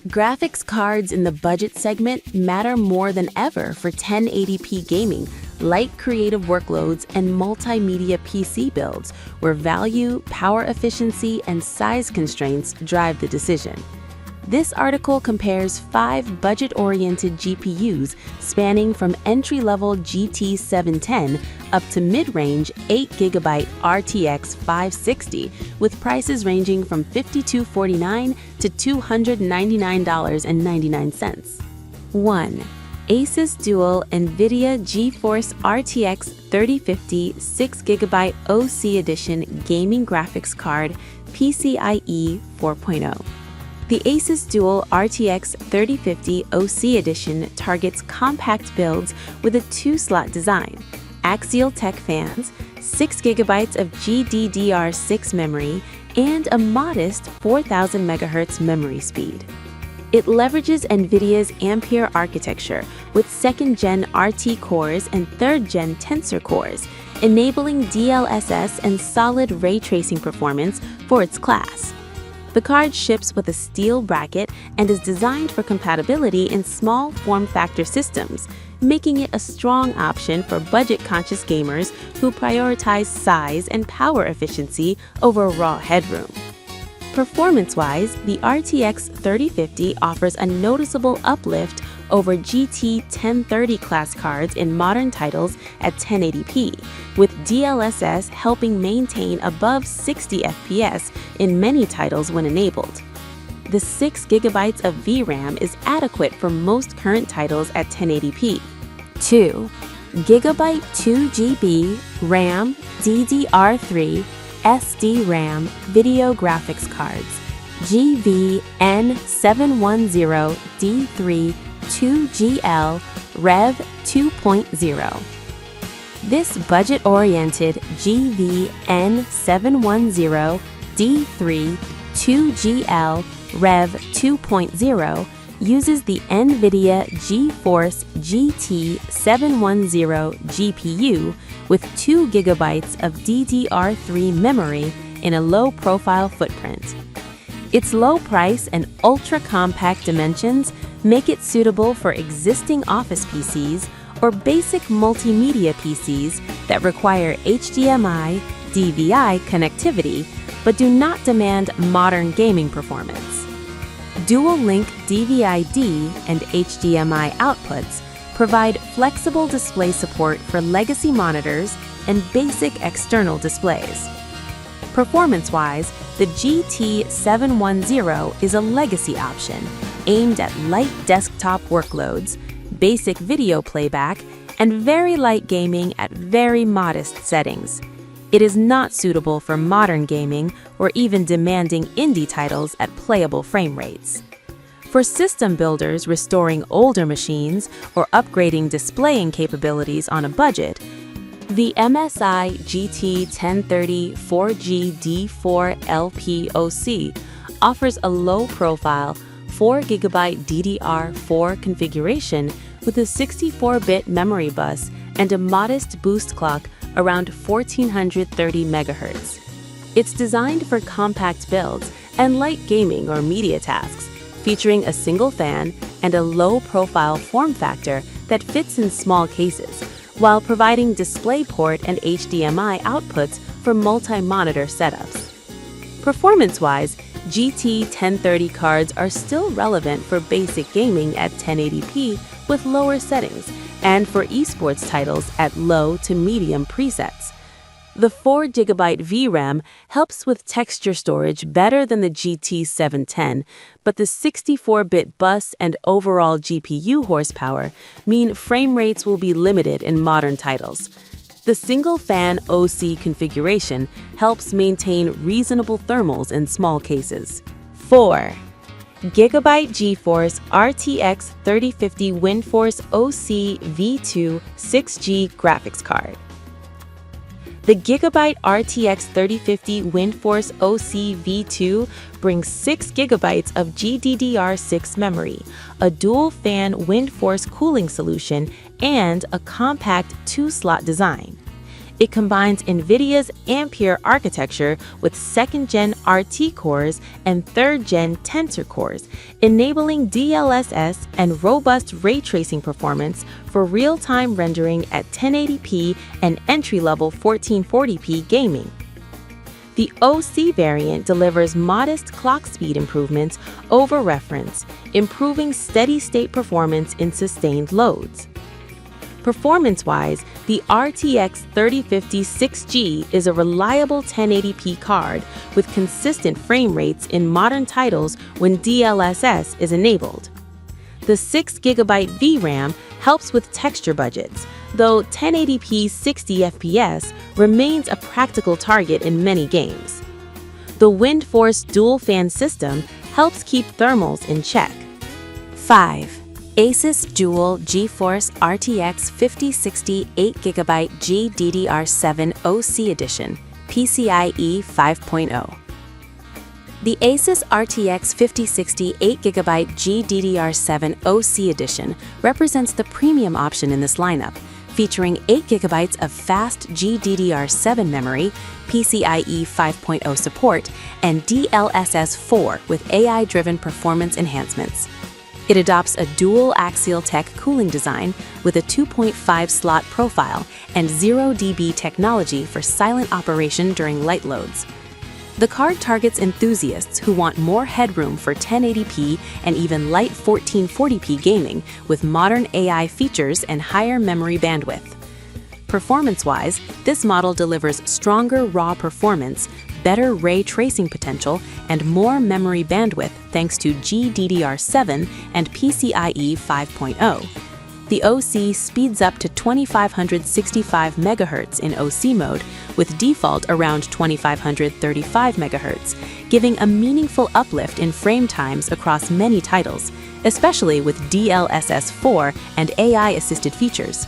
Graphics cards in the budget segment matter more than ever for 1080p gaming, light creative workloads, and multimedia PC builds, where value, power efficiency, and size constraints drive the decision. This article compares 5 budget-oriented GPUs spanning from entry-level GT 710 up to mid-range 8GB RTX 560, with prices ranging from $5249 to $299.99. 1. Asus Dual NVIDIA GeForce RTX 3050 6GB OC Edition Gaming Graphics Card PCIe 4.0. The Asus Dual RTX 3050 OC Edition targets compact builds with a 2-slot design, axial tech fans, 6GB of GDDR6 memory, and a modest 4000 MHz memory speed. It leverages NVIDIA's Ampere architecture with 2nd-gen RT cores and 3rd-gen Tensor cores, enabling DLSS and solid ray tracing performance for its class. The card ships with a steel bracket and is designed for compatibility in small form factor systems, making it a strong option for budget-conscious gamers who prioritize size and power efficiency over raw headroom. Performance-wise, the RTX 3050 offers a noticeable uplift over GT 1030 class cards in modern titles at 1080p, with DLSS helping maintain above 60 FPS in many titles when enabled. The 6GB of VRAM is adequate for most current titles at 1080p. 2. GB 2GB RAM DDR3 SD-RAM video graphics cards GVN710D3 2GL Rev 2.0. This budget-oriented GVN710D3 2GL Rev 2.0 uses the NVIDIA GeForce GT 710 GPU with 2GB of DDR3 memory in a low-profile footprint. Its low price and ultra-compact dimensions make it suitable for existing office PCs or basic multimedia PCs that require HDMI, DVI connectivity, but do not demand modern gaming performance. Dual-link DVI-D and HDMI outputs provide flexible display support for legacy monitors and basic external displays. Performance-wise, the GT710 is a legacy option aimed at light desktop workloads, basic video playback, and very light gaming at very modest settings. It is not suitable for modern gaming or even demanding indie titles at playable frame rates. For system builders restoring older machines or upgrading displaying capabilities on a budget, the MSI GT 1030 4G D4 LPOC offers a low-profile 4GB DDR4 configuration with a 64-bit memory bus and a modest boost clock around 1430 MHz. It's designed for compact builds and light gaming or media tasks, featuring a single fan and a low-profile form factor that fits in small cases, while providing DisplayPort and HDMI outputs for multi-monitor setups. Performance-wise, GT 1030 cards are still relevant for basic gaming at 1080p with lower settings, and for esports titles at low to medium presets. The 4GB VRAM helps with texture storage better than the GT 710, but the 64-bit bus and overall GPU horsepower mean frame rates will be limited in modern titles. The single-fan OC configuration helps maintain reasonable thermals in small cases. 4. Gigabyte GeForce RTX 3050 WindForce OC V2 6G graphics card. The Gigabyte RTX 3050 WindForce OC V2 brings 6GB of GDDR6 memory, a dual-fan WindForce cooling solution, and a compact 2-slot design. It combines NVIDIA's Ampere architecture with 2nd-gen RT cores and 3rd-gen Tensor cores, enabling DLSS and robust ray tracing performance for real-time rendering at 1080p and entry-level 1440p gaming. The OC variant delivers modest clock speed improvements over reference, improving steady-state performance in sustained loads. Performance-wise, the RTX 3050 6G is a reliable 1080p card with consistent frame rates in modern titles when DLSS is enabled. The 6GB VRAM helps with texture budgets, though 1080p 60 FPS remains a practical target in many games. The WindForce dual-fan system helps keep thermals in check. 5. Asus Dual GeForce RTX 5060 8GB GDDR7 OC Edition, PCIe 5.0. The Asus RTX 5060 8GB GDDR7 OC Edition represents the premium option in this lineup, featuring 8GB of fast GDDR7 memory, PCIe 5.0 support, and DLSS4 with AI-driven performance enhancements. It adopts a dual axial tech cooling design with a 2.5 slot profile and 0 dB technology for silent operation during light loads. The card targets enthusiasts who want more headroom for 1080p and even light 1440p gaming with modern AI features and higher memory bandwidth. Performance-wise, this model delivers stronger raw performance, better ray tracing potential, and more memory bandwidth thanks to GDDR7 and PCIe 5.0. The OC speeds up to 2565 MHz in OC mode, with default around 2535 MHz, giving a meaningful uplift in frame times across many titles, especially with DLSS4 and AI-assisted features.